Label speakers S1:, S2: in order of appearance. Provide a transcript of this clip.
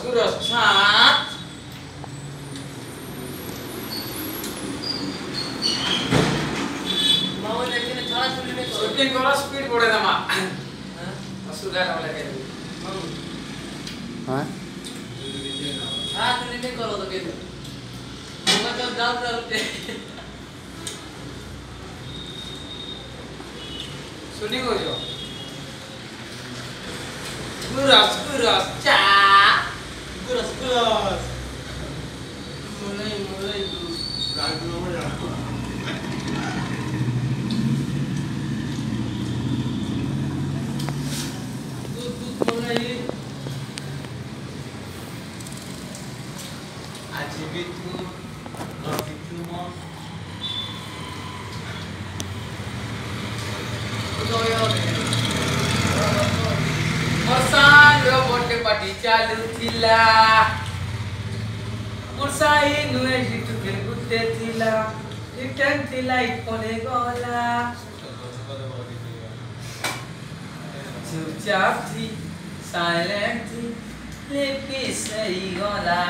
S1: Guros cat.
S2: mau lekin cara chuli ne karo
S1: Shooting koro speed bode dama. Sudah kamu lagi.
S3: हाँ
S2: cara chuli ne karo to ke mama to dal te
S1: Shooting हो जो. Guros cat.
S2: guras mulai tut mulai
S4: Ajibitu, Rafitu mo.
S2: doyo
S1: Morsando bote pati chalu thila. Morsai nuhe jitu ke gutte thila. Return thila ipone gola. चुपचाप थी silent थी लेके सही गोला